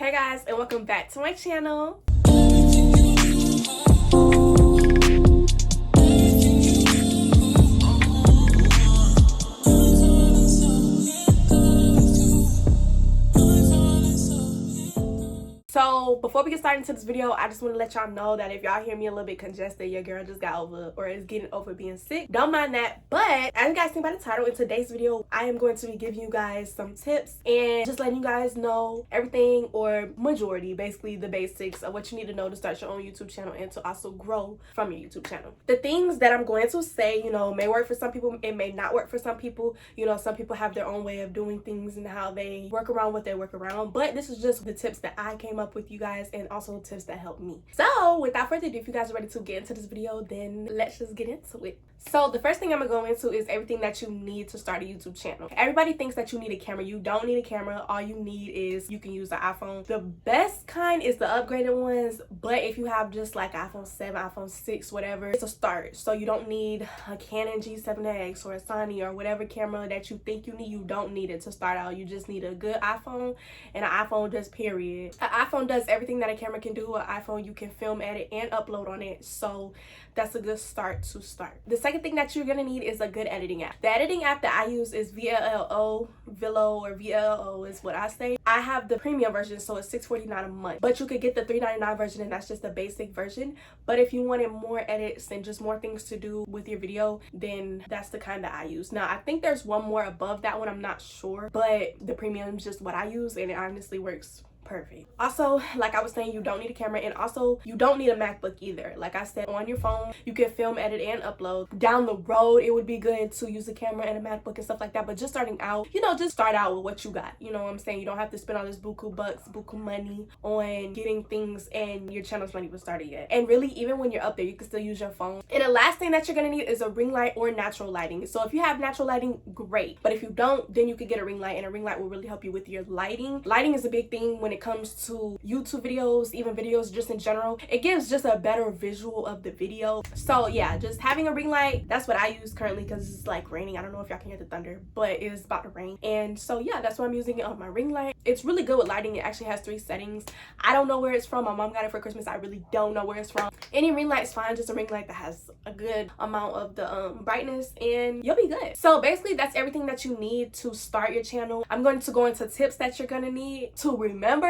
Hey guys, and welcome back to my channel. So before we get started into this video, I just want to let y'all know that if y'all hear me a little bit congested, your girl just got over or is getting over being sick. Don't mind that. But as you guys seen by the title, in today's video, I am going to be giving you guys some tips and just letting you guys know everything, or majority, basically the basics of what you need to know to start your own YouTube channel and to also grow from your YouTube channel. The things that I'm going to say, may work for some people, it may not work for some people. Some people have their own way of doing things and how they work around what they work around. But this is just the tips that I came up with you guys, and also tips that help me. So without further ado, if you guys are ready to get into this video, then let's just get into it. So the first thing I'm gonna go into is everything that you need to start a YouTube channel. Everybody thinks that you need a camera. You don't need a camera. All you need is you can use the iPhone. The best kind is the upgraded ones, but if you have just like iPhone 7, iPhone 6, whatever, it's a start. So you don't need a Canon G7X or a Sony or whatever camera that you think you need. You don't need it to start out. You just need a good iPhone, and an iPhone just period. An iPhone does everything that a camera can do. An iPhone, you can film, edit, and upload on it. So that's a good start to start. The second thing that you're gonna need is a good editing app. The editing app that I use is VLLO, or VLLO is what I say. I have the premium version, so it's $6.49 a month. But you could get the $3.99 version, and that's just the basic version. But if you wanted more edits and just more things to do with your video, then that's the kind that I use. Now, I think there's one more above that one, I'm not sure. But the premium is just what I use, and it honestly works perfect. Also, like I was saying, you don't need a camera, and also you don't need a MacBook either. Like I said, on your phone you can film, edit, and upload. Down the road it would be good to use a camera and a MacBook and stuff like that, but just starting out, just start out with what you got. You know what I'm saying? You don't have to spend all this buku bucks, buku money on getting things, and your channel's not even started yet. And really, even when you're up there, you can still use your phone. And the last thing that you're gonna need is a ring light or natural lighting. So if you have natural lighting, great, but if you don't, then you could get a ring light, and a ring light will really help you with your lighting. Lighting is a big thing when it comes to YouTube videos, even videos just in general. It gives just a better visual of the video. So yeah, just having a ring light, that's what I use currently because it's like raining. I don't know if y'all can hear the thunder, but it is about to rain. And so yeah, that's why I'm using it on my ring light. It's really good with lighting. It actually has 3 settings. I don't know where it's from. My mom got it for Christmas. I really don't know where it's from. Any ring light's fine, just a ring light that has a good amount of the brightness, and you'll be good. So basically that's everything that you need to start your channel. I'm going to go into tips that you're gonna need to remember,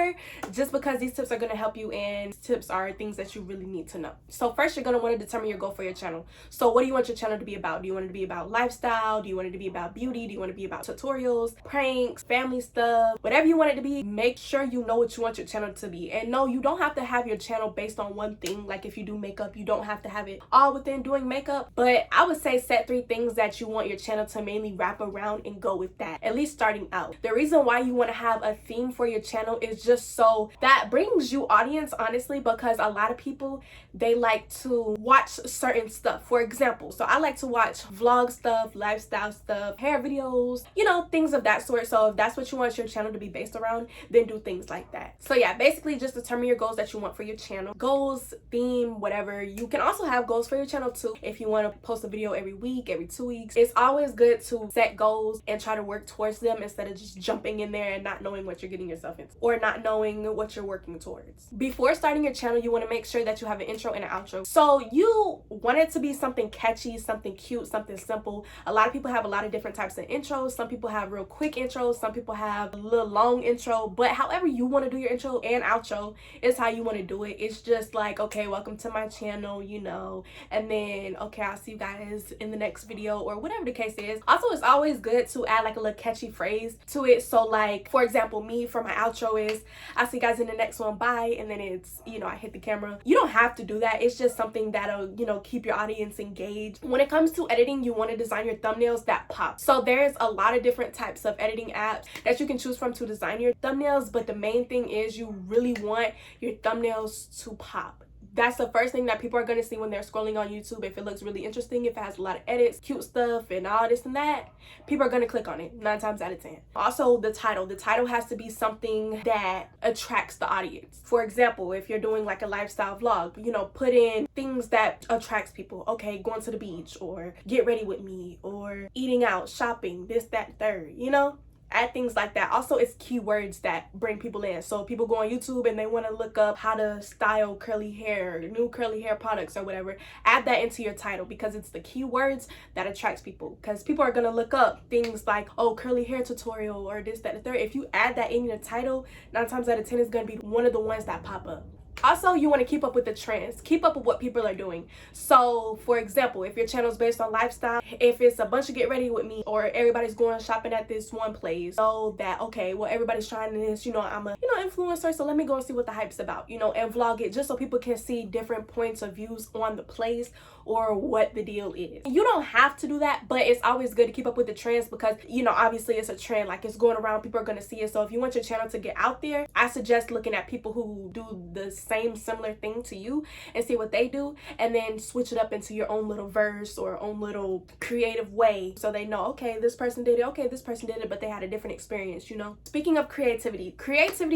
just because these tips are going to help you, and tips are things that you really need to know. So first, you're going to want to determine your goal for your channel. So what do you want your channel to be about? Do you want it to be about lifestyle? Do you want it to be about beauty? Do you want it to be about tutorials, pranks, family stuff? Whatever you want it to be, make sure you know what you want your channel to be. And no, you don't have to have your channel based on one thing. Like if you do makeup, you don't have to have it all within doing makeup, but I would say set 3 things that you want your channel to mainly wrap around and go with that, at least starting out. The reason why you want to have a theme for your channel is just so that brings you audience, honestly, because a lot of people, they like to watch certain stuff. For example, so I like to watch vlog stuff, lifestyle stuff, hair videos, things of that sort. So if that's what you want your channel to be based around, then do things like that. So yeah, basically just determine your goals that you want for your channel. Goals, theme, whatever. You can also have goals for your channel too. If you want to post a video every week, every 2 weeks, it's always good to set goals and try to work towards them instead of just jumping in there and not knowing what you're getting yourself into, or not knowing what you're working towards. Before starting your channel, you want to make sure that you have an intro and an outro. So you want it to be something catchy, something cute, something simple. A lot of people have a lot of different types of intros. Some people have real quick intros, some people have a little long intro, but however you want to do your intro and outro is how you want to do it. It's just like, okay, welcome to my channel, and then okay, I'll see you guys in the next video, or whatever the case is. Also, it's always good to add like a little catchy phrase to it. So like, for example, me, for my outro is, I'll see you guys in the next one, bye, and then it's, I hit the camera. You don't have to do that. It's just something that'll, keep your audience engaged. When it comes to editing, you want to design your thumbnails that pop. So there's a lot of different types of editing apps that you can choose from to design your thumbnails, but the main thing is you really want your thumbnails to pop. That's the first thing that people are going to see when they're scrolling on YouTube. If it looks really interesting, if it has a lot of edits, cute stuff, and all this and that, people are going to click on it 9 times out of 10. Also, the title has to be something that attracts the audience. For example, if you're doing like a lifestyle vlog, put in things that attracts people. Okay, going to the beach, or get ready with me, or eating out, shopping, this, that, third, add things like that. Also, it's keywords that bring people in. So people go on YouTube and they want to look up how to style curly hair, new curly hair products or whatever. Add that into your title because it's the keywords that attracts people, because people are going to look up things like, oh, curly hair tutorial or this, that, and the third. If you add that in your title, 9 times out of 10 is going to be one of the ones that pop up. Also, you want to keep up with the trends, keep up with what people are doing. So for example, if your channel is based on lifestyle, if it's a bunch of get ready with me or everybody's going shopping at this one place, so that, okay, well, everybody's trying this, you know, I'm a, influencer, so let me go and see what the hype's about, and vlog it just so people can see different points of views on the place or what the deal is. You don't have to do that, but it's always good to keep up with the trends because, obviously it's a trend, like it's going around, people are going to see it. So if you want your channel to get out there, I suggest looking at people who do the same similar thing to you and see what they do, and then switch it up into your own little verse or own little creative way so they know, okay, this person did it, okay, this person did it, but they had a different experience. Speaking of creativity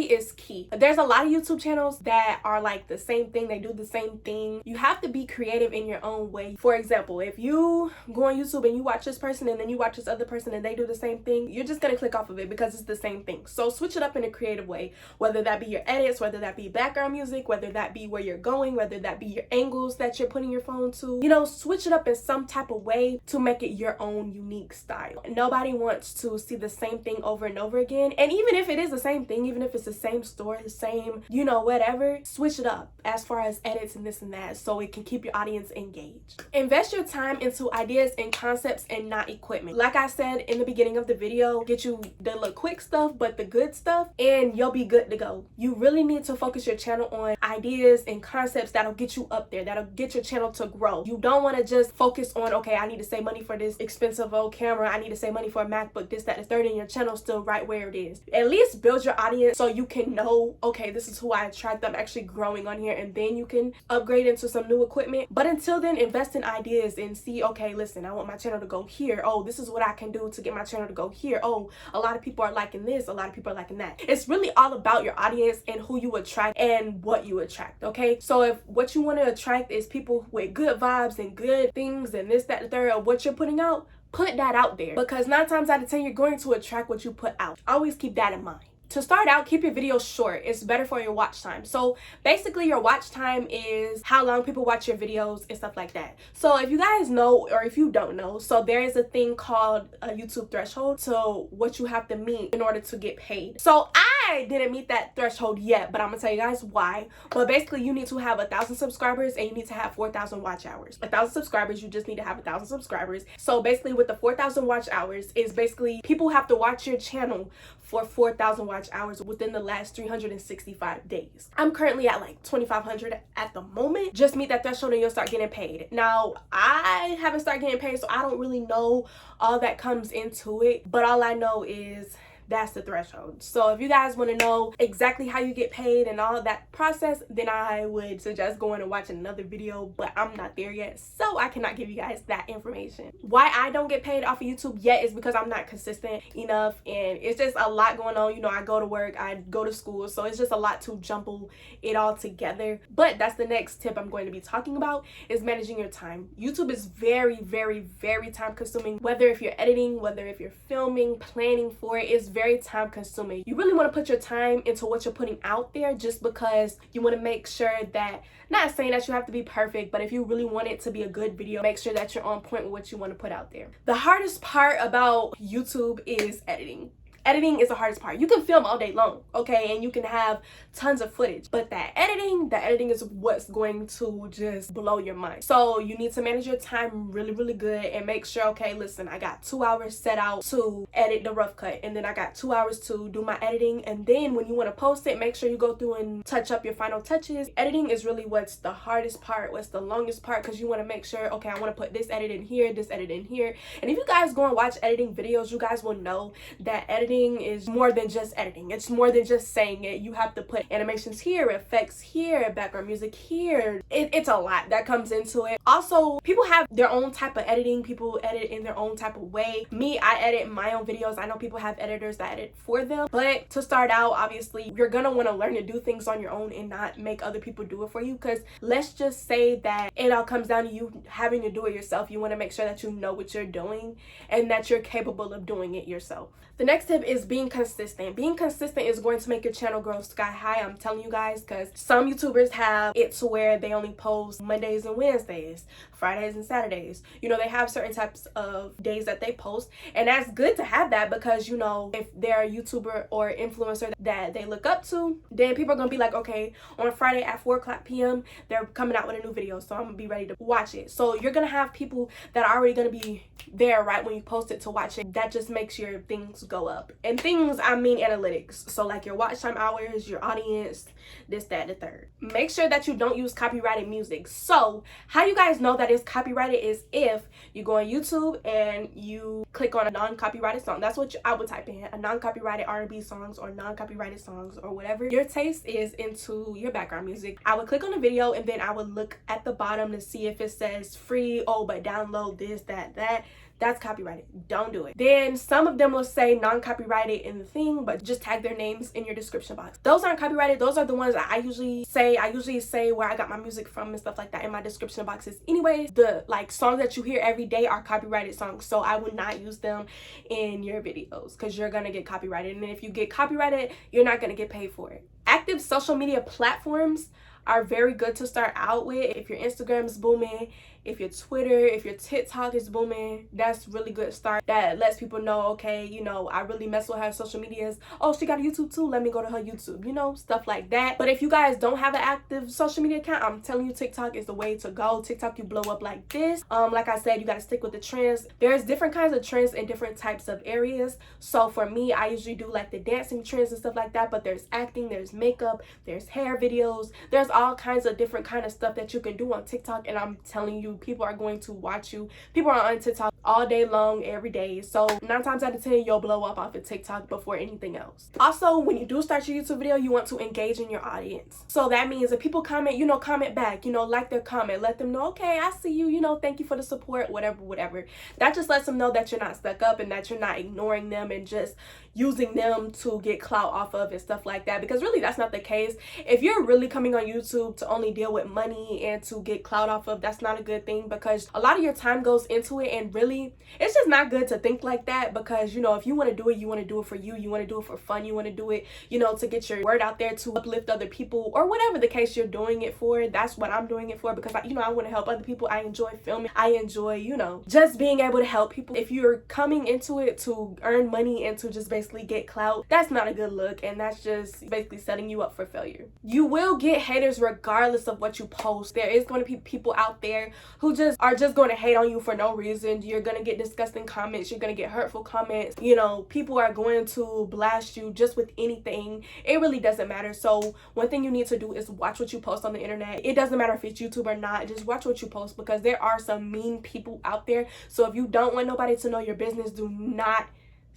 is key. There's a lot of YouTube channels that are like the same thing, they do the same thing. You have to be creative in your own way. For example, if you go on YouTube and you watch this person and then you watch this other person and they do the same thing, you're just gonna click off of it because it's the same thing. So switch it up in a creative way, whether that be your edits, whether that be background music, whether that be where you're going, whether that be your angles that you're putting your phone to. Switch it up in some type of way to make it your own unique style. Nobody wants to see the same thing over and over again. And even if it is the same thing, even if it's the same story, the same, whatever, switch it up as far as edits and this and that so it can keep your audience engaged. Invest your time into ideas and concepts and not equipment. Like I said in the beginning of the video, get you the little quick stuff, but the good stuff, and you'll be good to go. You really need to focus your channel on ideas and concepts that'll get you up there, that'll get your channel to grow. You don't want to just focus on, okay, I need to save money for this expensive old camera, I need to save money for a MacBook, this, that, and the third, and your channel's still right where it is. At least build your audience so you can know, okay, this is who I attract, I'm actually growing on here, and then you can upgrade into some new equipment. But until then, invest in ideas and see, okay, listen, I want my channel to go here. Oh, this is what I can do to get my channel to go here. Oh, a lot of people are liking this, a lot of people are liking that. It's really all about your audience and who you attract and what you attract, okay? So if what you want to attract is people with good vibes and good things and this, that, and the third of what you're putting out, put that out there, because 9 times out of 10 you're going to attract what you put out. Always keep that in mind. To start out, keep your videos short. It's better for your watch time. So basically your watch time is how long people watch your videos and stuff like that. So if you guys know, or if you don't know, so there is a thing called a YouTube threshold, so what you have to meet in order to get paid. So I didn't meet that threshold yet, but I'm gonna tell you guys why. But basically you need to have 1,000 subscribers and you need to have 4,000 watch hours. 1,000 subscribers, you just need to have 1,000 subscribers. So basically with the 4,000 watch hours is basically people have to watch your channel for 4,000 watch hours within the last 365 days. I'm currently at like 2,500 at the moment. Just meet that threshold and you'll start getting paid. Now, I haven't started getting paid, so I don't really know all that comes into it, but all I know is that's the threshold. So if you guys want to know exactly how you get paid and all of that process, then I would suggest going and watching another video, but I'm not there yet, so I cannot give you guys that information. Why I don't get paid off of YouTube yet is because I'm not consistent enough, and it's just a lot going on. I go to work, I go to school, so it's just a lot to jumble it all together. But that's the next tip I'm going to be talking about, is managing your time. YouTube is very, very, very time consuming. Whether if you're editing, whether if you're filming, planning for it, it's very time consuming. You really want to put your time into what you're putting out there, just because you want to make sure that, not saying that you have to be perfect, but if you really want it to be a good video, make sure that you're on point with what you want to put out there. The hardest part about YouTube is editing. Editing is the hardest part. You can film all day long, okay, and you can have tons of footage, but the editing is what's going to just blow your mind. So you need to manage your time really, really good and make sure, okay, listen, I got 2 hours set out to edit the rough cut, and then I got 2 hours to do my editing, and then when you want to post it, make sure you go through and touch up your final touches. Editing is really what's the hardest part, what's the longest part, because you want to make sure, okay, I want to put this edit in here, this edit in here. And if you guys go and watch editing videos, you guys will know that editing is more than just editing. It's more than just saying it. You have to put animations here, effects here, background music here. It's a lot that comes into it. Also, people have their own type of editing. People edit in their own type of way. Me, I edit my own videos. I know people have editors that edit for them, but to start out, obviously you're gonna want to learn to do things on your own and not make other people do it for you, because let's just say that it all comes down to you having to do it yourself. You want to make sure that you know what you're doing and that you're capable of doing it yourself. The next tip is being consistent. Being consistent is going to make your channel grow sky high. I'm telling you guys, because some YouTubers have it to where they only post Mondays and Wednesdays, Fridays and Saturdays. You know, they have certain types of days that they post, and that's good to have that, because you know, if they're a YouTuber or influencer that they look up to, then people are gonna be like, okay, on Friday at 4 p.m. they're coming out with a new video, so I'm gonna be ready to watch it. So you're gonna have people that are already gonna be there right when you post it to watch it. That just makes your things go up. And things, I mean analytics. So like your watch time hours, your audience, this, that, the third. Make sure that you don't use copyrighted music. So how you guys know that it's copyrighted is if you go on YouTube and you click on a non-copyrighted song. That's what I would type in, a non-copyrighted R&B songs or non-copyrighted songs, or whatever your taste is into your background music. I would click on the video, and then I would look at the bottom to see if it says free, oh but download this, that. That's copyrighted. Don't do it. Then some of them will say non-copyrighted in the thing, but just tag their names in your description box. Those aren't copyrighted. Those are the ones that I usually say where I got my music from and stuff like that in my description boxes. Anyways, the like songs that you hear every day are copyrighted songs, so I would not use them in your videos because you're gonna get copyrighted, and if you get copyrighted, you're not gonna get paid for it. Active social media platforms are very good to start out with. If your Instagram is booming, if your Twitter, if your TikTok is booming, that's really good start. That lets people know, okay, you know, I really mess with her social medias. Oh, she got a YouTube too, let me go to her YouTube, you know, stuff like that. But if you guys don't have an active social media account, I'm telling you, TikTok is the way to go. TikTok, you blow up like this. Like I said, you got to stick with the trends. There's different kinds of trends in different types of areas. So for me, I usually do like the dancing trends and stuff like that, but there's acting, there's makeup, there's hair videos, there's all kinds of different kind of stuff that you can do on TikTok, and I'm telling you, people are going to watch you. People are on TikTok all day long, every day. So 9 times out of 10, you'll blow up off of TikTok before anything else. Also, when you do start your YouTube video, you want to engage in your audience. So that means if people comment, you know, comment back, you know, like their comment, let them know, okay, I see you, you know, thank you for the support, whatever. That just lets them know that you're not stuck up and that you're not ignoring them and just using them to get clout off of and stuff like that, because really that's not the case. If you're really coming on YouTube to only deal with money and to get clout off of, that's not a good thing, because a lot of your time goes into it, and really it's just not good to think like that, because you know, if you want to do it, you want to do it for you want to do it for fun, you want to do it, you know, to get your word out there, to uplift other people, or whatever the case you're doing it for. That's what I'm doing it for, because you know, I want to help other people. I enjoy filming, I enjoy, you know, just being able to help people. If you're coming into it to earn money and to just basically get clout, that's not a good look, and that's just basically setting you up for failure. You will get haters regardless of what you post. There is going to be people out there who just are just going to hate on you for no reason. You're going to get disgusting comments, you're going to get hurtful comments, you know, people are going to blast you just with anything. It really doesn't matter. So one thing you need to do is watch what you post on the internet. It doesn't matter if it's YouTube or not, just watch what you post, because there are some mean people out there. So if you don't want nobody to know your business, do not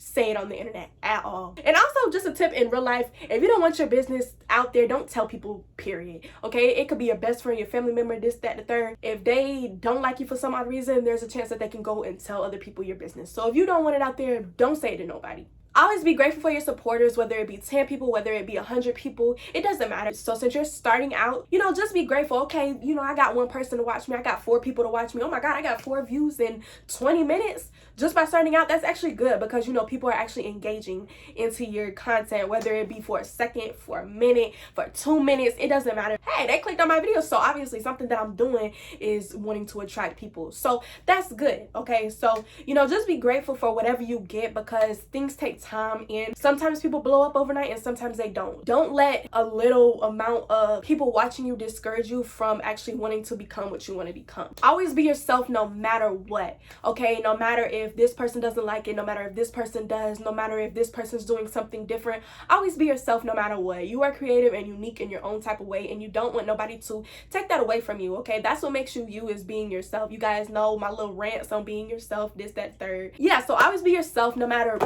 say it on the internet at all. And also, just a tip in real life, if you don't want your business out there, don't tell people, period. Okay, it could be your best friend, your family member, this, that, the third. If they don't like you for some odd reason, there's a chance that they can go and tell other people your business. So if you don't want it out there, don't say it to nobody. Always be grateful for your supporters, whether it be 10 people, whether it be 100 people, it doesn't matter. So since you're starting out, you know, just be grateful. Okay, you know, I got 1 person to watch me, I got 4 people to watch me. Oh my God, I got 4 views in 20 minutes. Just by starting out, that's actually good, because you know, people are actually engaging into your content, whether it be for a second, for a minute, for 2 minutes, it doesn't matter. Hey, they clicked on my video, so obviously something that I'm doing is wanting to attract people. So that's good. Okay, so you know, just be grateful for whatever you get, because things take time, and sometimes people blow up overnight and sometimes they don't. Don't let a little amount of people watching you discourage you from actually wanting to become what you want to become. Always be yourself no matter what. Okay, no matter if this person doesn't like it, no matter if this person does, no matter if this person's doing something different, always be yourself no matter what. You are creative and unique in your own type of way, and you don't want nobody to take that away from you. Okay, that's what makes you you, is being yourself. You guys know my little rants on being yourself, this, that, third. Yeah, so always be yourself no matter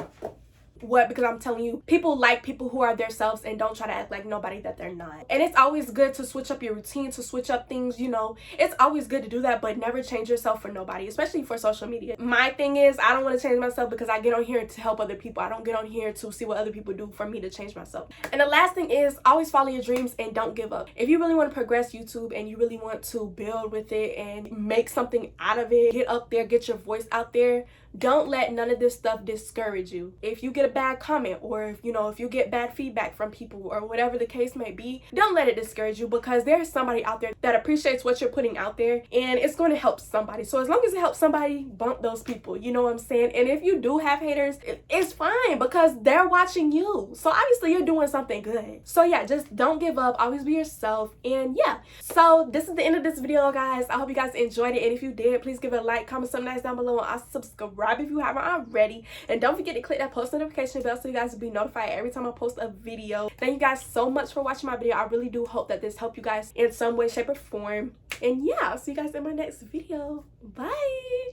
what, because I'm telling you, people like people who are themselves and don't try to act like nobody that they're not. And it's always good to switch up your routine, to switch up things, you know, it's always good to do that, but never change yourself for nobody, especially for social media. My thing is, I don't want to change myself because I get on here to help other people. I don't get on here to see what other people do for me to change myself. And the last thing is, always follow your dreams and don't give up. If you really want to progress YouTube and you really want to build with it and make something out of it, get up there, get your voice out there, don't let none of this stuff discourage you. If you get a bad comment, or if you get bad feedback from people, or whatever the case may be, don't let it discourage you, because there's somebody out there that appreciates what you're putting out there, and it's going to help somebody. So as long as it helps somebody, bump those people, you know what I'm saying? And if you do have haters, it's fine, because they're watching you, so obviously you're doing something good. So yeah, just don't give up, always be yourself. And yeah, so this is the end of this video, guys. I hope you guys enjoyed it, and if you did, please give it a like, comment something nice down below, and also subscribe if you haven't already. And don't forget to click that post notification bell so you guys will be notified every time I post a video. Thank you guys so much for watching my video. I really do hope that this helped you guys in some way, shape, or form. And yeah, I'll see you guys in my next video. Bye.